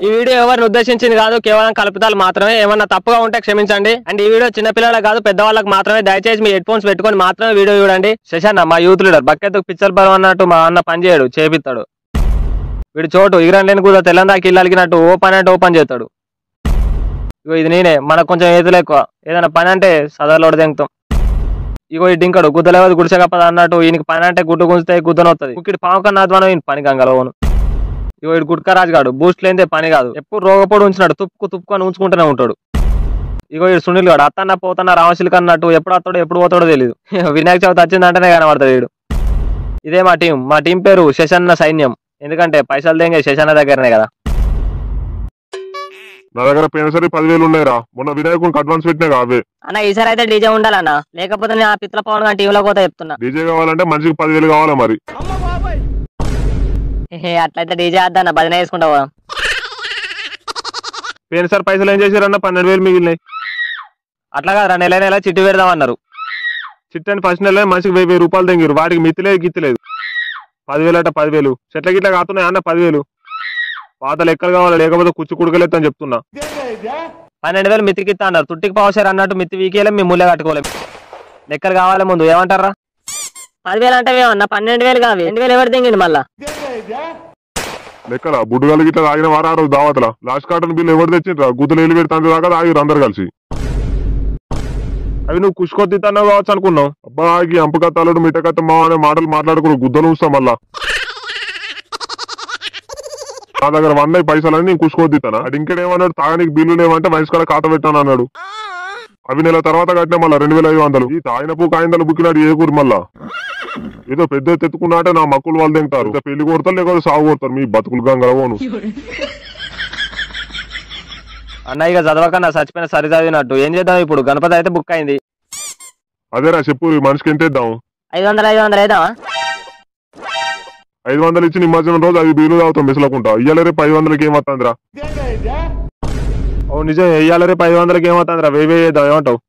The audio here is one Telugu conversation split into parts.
ఈ వీడియో ఎవరిని ఉద్దేశించింది కాదు, కేవలం కల్పితాలు మాత్రమే. ఏమన్నా తప్పుగా ఉంటే క్షమించండి. అండ్ ఈ వీడియో చిన్నపిల్లలకు కాదు, పెద్దవాళ్ళకి మాత్రమే. దయచేసి మీ హెడ్ ఫోన్స్ పెట్టుకొని మాత్రమే వీడియో చూడండి. శశాన్న మా యూత్ లీడర్ బక్కెత్తుకు పిచ్చర్ బరువు అన్నట్టు మా అన్న పని చేయడు, చేపిస్తాడు. వీడు చోటు ఇగరం లేని కూడా తెల్లందాకి ఇల్లు అలిగినట్టు ఓపెన్ అంటే ఓపెన్ చేస్తాడు. ఇగో ఇది నేనే, మనకు కొంచెం ఏతులు ఎక్కువ. ఏదైనా పని అంటే సదర్లోడు దెంగుతాం. ఇగో ఈ డింకడు గుద్దలేవది గుడిసెకప్పదు అన్నట్టు ఈయనకి పని అంటే గుడ్డు గుంజితే గుద్దనొస్తుంది. కుక్కిడి పాము కన్నా అధ్వానం ఈయన పని గంగలవను. ఇగో ఇడు గుట్కరాజు గాడు బూస్ట్ లేనిదే పని కాదు. ఎప్పుడు రోగపోడు ఉంచినాడు, తుప్పుకొని ఉంచుకుంటూనే ఉంటాడు. ఇగో ఇడు సునీల్ గాడు అత్తన్న పోతన్న రామశిల్క అన్నట్టు ఎప్పుడు వస్తాడో ఎప్పుడు పోతాడో తెలియదు. వినాయక చవితి వచ్చిందంటేనే కనబడతాడు వీడు. ఇదే మా టీం పేరు శశన్న సైన్యం. ఎందుకంటే పైసలు దేంగే శశన్న దగ్గరనే కదా. నా దగ్గర పెన్సరీ 10,000 ఉన్నాయిరా. మొన్న వినాయకునికి అడ్వాన్స్ పెట్టినా కావే అన్న. ఈసారి అయితే డీజే ఉండాలన్నా, లేకపోతే నేను ఆ పిత్ల పవన్ గారి టీంలో పోతా చెప్తున్నా. డీజే కావాలంటే మనిషికి 10,000 కావాలా మరి. అట్లయితే డీజే వద్దన్న, భజన వేసుకుంటావా? పెన్సర్ పైసలు ఏం చేశారన్న? 12,000 మిగిలినాయి. అట్లా కాదు, నెల చిట్టు పెడదామన్నారు. చిట్టని ఫస్ట్ నెల మనిషికి 1,000 రూపాయలు తెంగిరు. వాటికి మిత్తిలేదు గిత్తిలేదు. 10,000 అట 10,000 చెట్ల గిట్ల కాతున్నాయి అన్న. 10,000 పాత లెక్కలు కావాలి, లేకపోతే కుచ్చు కుడకలేదు అని చెప్తున్నా. 12,000 మిత్తికిస్తా అన్నారు. తుట్టికి పావుసారు అన్నట్టు మిత్తి వీకేలే, మీ ముళ్ళే కట్టుకోలేము. లెక్కలు కావాలి ముందు, ఏమంటారా? 10,000 అంటే ఏమన్నా 12,000 కావి. 2,000 ఎవరు తెంగింది మళ్ళా? లెక్కల బుడ్డుగాలు గిట్ల తాగిన వారు ఆ రోజు దావతల లాస్ట్ కార్టన్ బిల్లు ఎవరు తెచ్చిండ్రా? గుద్దలు వెళ్ళి పెడతాంది దాకా తాగిరు అందరు కలిసి. అవి నువ్వు కుష్కొత్తిన్నావు కావచ్చు అనుకున్నావు. అబ్బాకి అంపకత్తాలు మిట్టకత్త మా అనే మాటలు మాట్లాడుకుని గుద్దలు చూస్తాం మళ్ళా. నా దగ్గర 100 పైసలని నేను కుష్కొద్దితానా? అది ఇంకేమన్నాడు, తాగనికి బిల్లు లేవంటే వయసు కూడా ఖాతా పెట్టాను అన్నాడు. అవి నెల తర్వాత కట్టినా మళ్ళా 2,500. ఈ తాగిన పూ కాయిందలు బుక్కినాడు ఏ కూర మళ్ళా. ఏదో పెద్ద తెత్తుకున్నాటే నా మక్కులు వాళ్ళు తింటారు. పెళ్లి కొడతారు, లేకపోతే సాగు కొడతారు. మీ బతుకులు గంగలవోను. అన్న ఇక చదవకన్నా చచ్చిపోయిన సరి చదివినట్టు. ఏం చేద్దాం ఇప్పుడు? గణపతి అయితే బుక్ అయింది. అదేరా చెప్పు, మనిషికి ఎంత ఇద్దాం? 500 అయిదామా? 500 ఇచ్చి నిమజ్జనం రోజు అది బిల్లు తాగుతాం మిసలకుంటా. ఇయ్యాల రేపు 500కి ఏమవుతుందిరా? ఓ నిజం, ఇయ్యాల రేపు 500కి ఏమవుతుందిరా? 1000 వేద్దాం, ఏమంటావు?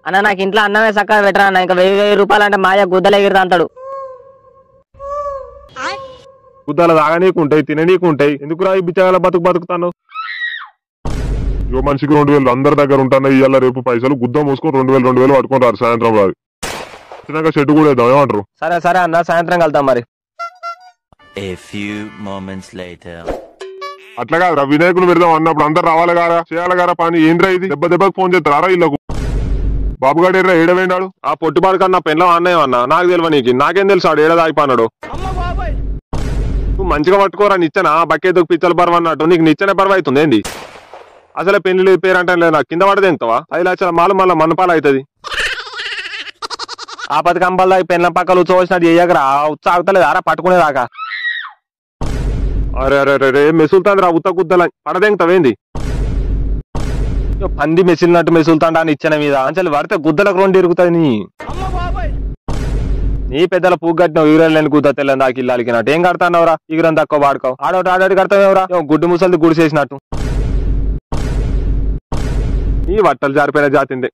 అన్న నాకు ఇంట్లో అన్నమే చక్కగా పెట్టరా అన్న. ఇంకా 1,000 రూపాయలు అంటే మాయ గుద్దలు ఎగిరితే అంటాడు. గుద్దాల తాగనీకుంటాయి, తిననీకుంటాయి. ఎందుకురా ఈ బిచ్చగాల బతుకుతాను? ఇగో మనిషికి 2,000 అందరి దగ్గర ఉంటాను. ఇయ్యాల రేపు పైసలు గుద్ద మూసుకొని 2,000 పట్టుకొని రారు. సాయంత్రం రాదు వచ్చినాక షెడ్ కూడా వేద్దాం, ఏమంటారు? సరే అన్న, సాయంత్రం కలుద్దాం మరి. A few moments later. అట్లా కాదురా, వినాయకులు పెడదాం అన్నప్పుడు అందరు రావాలి గారా, చేయాలి గారా పని. ఏంద్రా ఇది? దెబ్బకి ఫోన్ చేస్తారా ఇళ్ళకు? బాబుగాడు ఎర్రా ఏడవేండాడు? ఆ పొట్టిబాడు కన్నా పెన్లో అన్నయ్య అన్న. నాకు తెలియదు, నీకు నాకేం తెలుసు ఆడు ఏడాది అయిపోయినాడు. నువ్వు మంచిగా పట్టుకోరా నిచ్చెన. బక్కేదుకు పిచ్చల బరువు అన్నట్టు నీకు నిచ్చెన బరువు అవుతుంది ఏంది? అసలే పెళ్లి పేరు అంటే లేదా? కింద పడదే ఎంతవా? 5 లక్షల మాలు మళ్ళీ మన్నపాలు అవుతుంది. ఆ 10 కంపాల పెన్ల పక్కలు ఉచ్చవచ్చినట్టు చేయగరా. ఉత్సాగుతలేదు ఆరా పట్టుకునేదాకా. అరే మెసులుతాంది రా ఉత్త గుద్దల. పడదెంగుతావేంది? పంది మెసిలినట్టు మెసులుతాండా నిచ్చెన మీద. అంచెలు పడితే గుద్దలకు 2 ఇరుగుతాయి. నీ పెద్దల పువ్వు కట్టినావు. ఈగరం లేని గుద్ద తెల్లని దాకా ఇల్లు అలికినట్టు. ఏం కడతానవరా? ఈగరం తక్కువ వాడుకోవు. ఆడోటి కడతావేవరా? గుడ్డు ముసలిది గుడిసేసినట్టు. ఈ బట్టలు జారిపోయిన జాతిందే.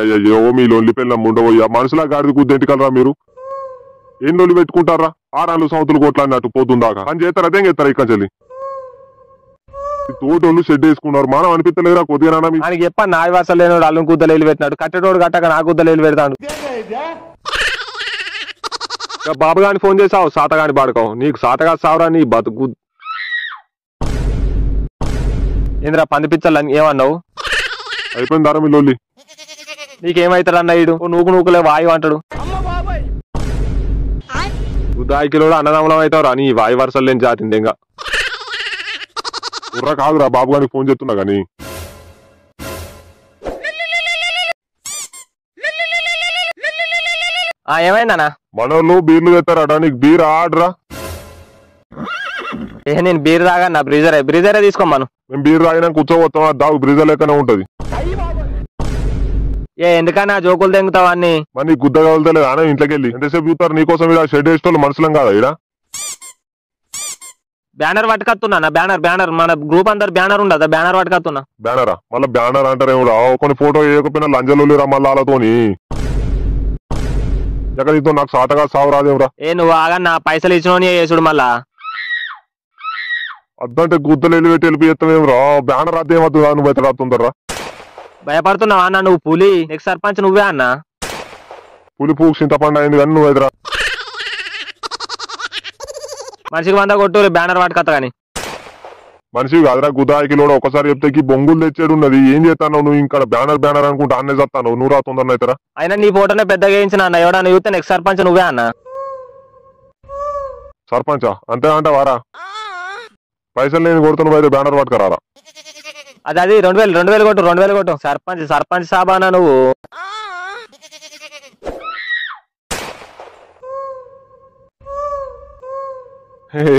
అయ్యో మీ లొల్లి పిల్ల ఉండబోయా. మనుషులా గాడిది గుద్దెంటికలరా మీరు? ఏం లొల్లి పెట్టుకుంటారా? 6 సంవత్సరాలు కొట్లాడినట్టు పోతుందాకా పని చేస్తారా? అదేం చేస్తారా? ఇక్కడ చెల్లి తోటోళ్ళు షెడ్ వేసుకున్నారు. మనం అనిపించలేదురా కొద్దిగా? ఆయనకి చెప్పాను నా వాసాలు లేనివాడు అల్లం గుద్దలు వెళ్ళి పెట్టినాడు. కట్టెటోడు కట్టక నా గుద్దలు వెళ్ళి పెడతాడు. బాబు గాని ఫోన్ చేసావు, సాతగాని పాడుకోవు. నీకు సాతగా సావురా నీ బతుకు. ఏంద్రా పందిపిచ్చలు ఏమన్నావు? అయిపోయిందారా మీ లొల్లి? నీకేమైతాడు అన్న? ఇడు నూకులే వాయు అంటాడు. ఉదాయికిలో అన్నదమ్ములం అవుతావురా నీ వాయు వరుసలు లేని జాతింది. ఇంకా ఉర్ర కాదురా, బాబు గారికి ఫోన్ చేస్తున్నా గాని. ఏమైందన్నా? మనోళ్ళు బీర్లు తెస్తారట. నీకు బీర్ ఆడరా? నేను బీర్ తాగా. బ్రీజరే తీసుకోమను. మేము బీర్ తాగినా కూర్చోబోతాం. దాగు బ్రీజర్ లెక్కనే ఉంటది. ఎందుకన్నా జోకులు తెంగుతావా అన్ని? మరి నీకు గుద్ద కలుతలేదు అన్న. ఇంట్లోకి వెళ్ళి ఎంతసేపు చూస్తారు? నీకోసం ఇలా షెడ్ వేసేటోళ్ళు మనుషులం కాదా? ఇక్కడ బ్యానర్ పట్టుకొస్తున్నా. బ్యానర్ మన గ్రూప్ అందరు బ్యానర్ ఉండదా? బ్యానర్ పట్టుకొస్తున్నా. బ్యానరా? మళ్ళీ బ్యానర్ అంటారు ఏమిరా? కొన్ని ఫోటో వేయకపోయినా లంజలు రా మళ్ళీ వాళ్ళతోని. ఎక్కడ నాకు సాతగా సావు రాదేవరా? నువ్వు ఆగా నా పైసలు ఇచ్చినోని వేసుడు మళ్ళా. అద్దంటే గుద్దలు వెళ్ళి వెళ్ళిపోయేస్తావేం రా బ్యానర్ అదేమద్దు నువ్వు అయితే రాస్తుందరా భయపడుతున్నావా అన్న నువ్వు పులి నెక్స్ట్ సర్పంచ్ నువ్వే అన్న పులి పూకు చింతపండు అయింది కానీ నువ్వు ఎదురా మనిషికి 100 కొట్టు బ్యానర్ పట్టుకత్త కానీ మనిషి కాదురా గుదాయికి లోడ ఒకసారి చెప్తే బొంగులు తెచ్చేడు ఉన్నది ఏం చేస్తాను నువ్వు ఇంకా బ్యానర్ అనుకుంటా అన్నే చేస్తాను నువ్వు రా తొందరన అవుతారా అయినా నీ ఫోటోనే పెద్దగా వేయించిన అన్న ఎవడన్నా చూస్తే నెక్స్ట్ సర్పంచ్ నువ్వే అన్న సర్పంచా అంతే అంటే వారా పైసలు నేను కొడుతున్న అయితే బ్యానర్ పట్టుకురారా అది 2000 కొట్టు 2000 కొట్టు సర్పంచ్ సాబానా నువ్వు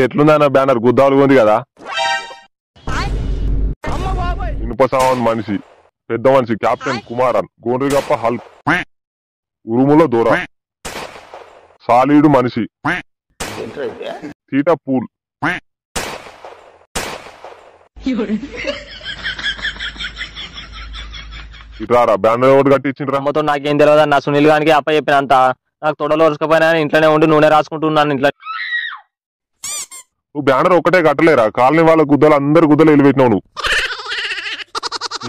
ఎట్లుందన్న బ్యానర్ గుద్దాలు ఉంది కదా ఇనుప సామాన్ మనిషి పెద్ద మనిషి కెప్టెన్ కుమారన్ గోండ్రిగప్ప హల్క్ ఉరుముల దూర సాలీడు మనిషి తీట పూల్ ఇట్రారా బ్యానర్ ఒకటి కట్టి ఇచ్చిండ్రా అమ్మతో నాకేం తెలియదు అన్న సునీల్ గారికి అప్ప చెప్పినంత నాకు తొడలు వరుసకపోయినా ఇంట్లోనే ఉండి నూనె రాసుకుంటున్నాను ఇంట్లో నువ్వు బ్యానర్ ఒకటే కట్టలేరా కాలనీ వాళ్ళ గుద్దలు అందరు గుద్దలు వెళ్ళిపెట్టినావు నువ్వు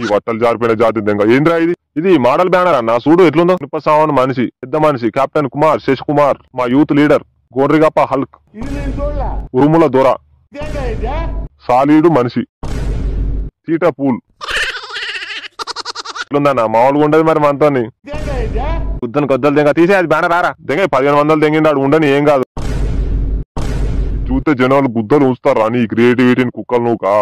ఈ బట్టలు జారిపోయిన జాతి దెంగ ఏంద్రా ఇది మోడల్ బ్యానర్ అన్న చూడు ఎట్లుందో ఇనుప సామాన్ మనిషి పెద్ద మనిషి కెప్టెన్ కుమార్ శశి కుమార్ మా యూత్ లీడర్ గోండ్రిగప్ప హల్క్ ఉరుముల దొర సాలీడు మనిషి తీట పూల్ ఎట్లుందన్న మామూలుగా ఉండదు మరి మనతో గుద్దను కొద్దలు దెంగ తీసే అది బ్యానర్ ఆరా దెంగ 1500 దెంగిండాడు ఉండని ఏం కాదు చూస్తే జనాలు గుద్దలు ఉంచుతారా నీ క్రియేటివిటీని కుక్కలు నువ్వుకా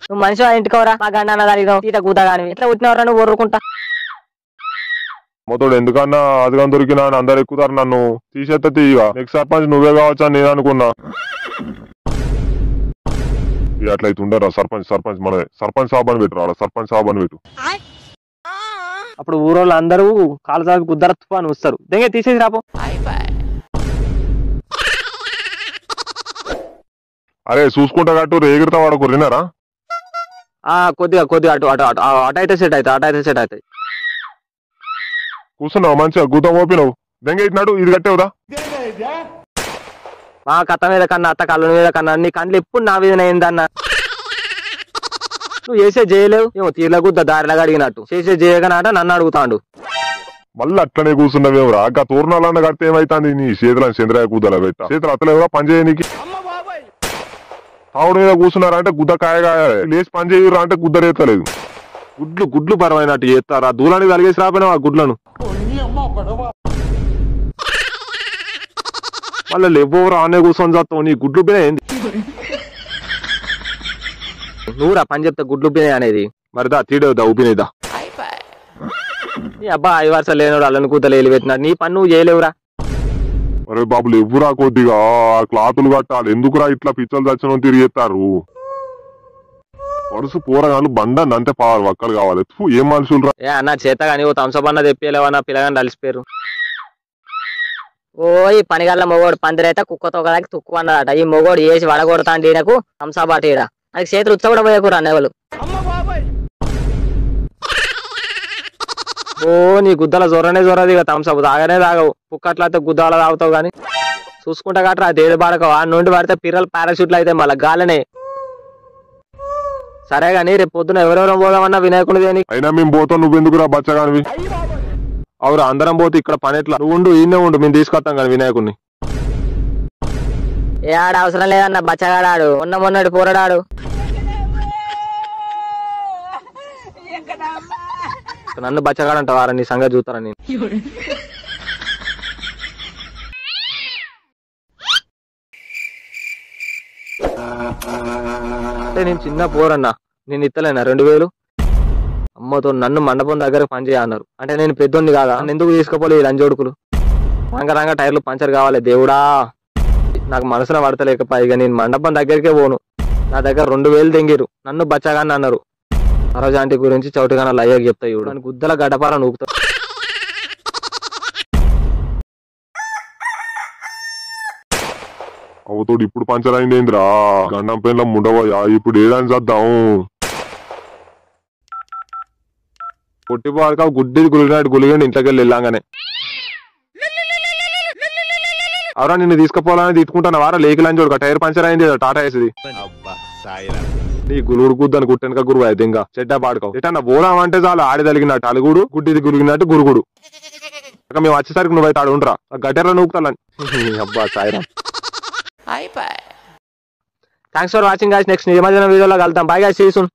నువ్వు మనిషి ఇంటికోరా మా గండ తీట కూత కానీ ఎట్లా పుట్టినవరా నువ్వు ఊరుకుంటా మొత్తడు ఎందుకన్నా అదిగా దొరికినా అందరు ఎక్కుతారు నన్ను తీసేస్తా తీయగా నెక్స్ట్ సర్పంచ్ నువ్వే కావచ్చా నేను అనుకున్నా అట్లయితే ఉండరా సర్పంచ్ మనదే సర్పంచ్ సాబ్ అని పెట్టు రాడా సర్పంచ్ సాబ్ అని పెట్టు అప్పుడు ఊరోళ్ళు అందరూ కాలు సాగు గుద్దరత్తుపా అని వస్తారు దెంగే తీసేసి రాపో అరే చూసుకుంటా కట్టు ఎగిరితా వాడకు విన్నారా కొద్దిగా అటు అయితే సెట్ అవుతాయి కూర్చున్నావు మంచిగా గుద్ద మోపినావు దెంగ ఇట్టినాడు ఇది కట్టేవుదా మా కథ మీద కన్నా అత్త కళ్ళ మీద కన్నా నీ కండ్లు ఎప్పుడు నా మీద ఏందన్న నువ్వు చేసే చేయలేవు ఏమో తీర్ల గుద్ద దారిలాగా అడిగినట్టు చేసే చేయగనాట నన్ను అడుగుతాండు మళ్ళీ అట్లనే కూర్చున్నావేమరా అక్క తోరణాలన్న కడితే ఏమైతుంది నీ చేతులను చంద్రయ్య కూదల పెట్ట చేతులు అత్తలేవురా పని చేయనీకి తావుడు మీద కూర్చున్నారా అంటే గుద్ద కాయగా లేచి పని చేయరా అంటే గుద్ద రేతలేదు గుడ్లు పరమైనట్టు చేస్తారా దూలానికి కలిగేసి రాపోయినా ఆ గుడ్లను మళ్ళీ లేవోరా అనే కూర్చొని చేస్తావు నీ గుడ్లు బినే ఏంది నువ్వురా పని చెప్తే గుడ్లు బినే అనేది మరిదా తీడవుదా ఉపినేదా నీ అబ్బా 5 వరుసలు లేనోడు అల్లని కూతలు వెళ్ళి పెట్టినాడు నీ పని నువ్వు చేయలేవురా అరే బాబులు ఎవ్వురా కొద్దిగా క్లాతులు కట్టాలి ఎందుకురా ఇట్లా పిచ్చలు దర్శనం తిరిగేస్తారు వరుస పోరగాళ్ళు బండండి అంతే పావాలి ఒక్కలు కావాలి ఏం మనుషులు రా అన్న చేత కానీ ఓ థమ్సప్ అన్న తెప్పలేవన్నా పిల్లగాని కలిసిపోయారు ఓ ఈ పనిగల్ల మొగోడు పందిరైతే కుక్కతో కదాకి తుక్కు అన్నదట ఈ మొగోడు వేసి వడగొడతాండి ఈయనకు హంసాబాట ఈడ అది చేతులు ఉచ్చ కూడా పోయకూరు అన్నవాళ్ళు ఓ నీ గుద్దల జొరది ఇక థమ్సప్ తాగనే తాగవు కుక్కట్లా అయితే గుద్దాల తాగుతావు గానీ చూసుకుంటా కట్టరా తేడు పాడక ఆ నుండి పడితే పిల్లలు పారాషూట్లు అయితే మళ్ళీ గాలనే సరే గానీ రేపు పొద్దున ఎవరెవరం పోదామన్నా వినాయకుడు దేని అయినా మేము పోతాం నువ్వెందుకురా బచ్చగానివి అవురా అందరం పోతే ఇక్కడ పని ఎట్లా నువ్వు ఉండు ఈయనే ఉండు మేము తీసుకొస్తాం కానీ వినాయకుడిని ఏ ఆడ అవసరం లేదన్న బచ్చగాడాడు మొన్నటి పోరడాడు నన్ను బచ్చగాడంటావారా నీ సంగతి చూస్తారా నేను అంటే నేను చిన్న పోరన్నా నేను ఇత్తలేనా 2000 అమ్మతో నన్ను మండపం దగ్గర పని చేయన్నారు అంటే నేను పెద్దోడిని కాదా నన్ను ఎందుకు తీసుకుపోలే ఈ లంజోడుకులు రంగ టైర్లు పంచర్ కావాలి దేవుడా నాకు మనసున పడతలేకపోయి ఇక నేను మండపం దగ్గరికే పోను నా దగ్గర 2000 తెంగిరు నన్ను బచ్చగాన్ని అన్నారు సరోజ ఆంటీ గురించి చౌటుగా లయ్యకి చెప్తా ఇవ్వడు అని గుద్దల గడపాల నూపుతా అవతోడు ఇప్పుడు పంచర్ అయింది ఏంద్రా గండం పెన్ల ముండవయ్యా ఇప్పుడు ఏడాని చేద్దాం పొట్టి పాడక గుడ్డి గులిగినట్టు గులిగండి ఇంట్లోకి వెళ్ళి వెళ్ళాగానే అవరా నిన్ను తీసుకుపోవాలని తిట్టుకుంటాను వారా లేకిలని చూడు టైర్ పంచర్ అయింది టాటా వేసింది నీ గురుడు గుద్దని గుట్టెనక గురువు అయితే ఇంకా చెడ్డ పాడుకో ఎటన్నా పోదామంటే చాలు ఆడి తలిగినట్టు అలుగుడు గుడ్డిది గురిగినట్టు గురుగుడు మేము వచ్చేసరికి నువ్వైతే ఆడు ఉండరా గట్టెర్లో నూకుతాలని అబ్బా Sairam thanks for watching guys నెక్స్ట్ నిమజ్జనం వీడియోలో కలుద్దాం bye guys see you soon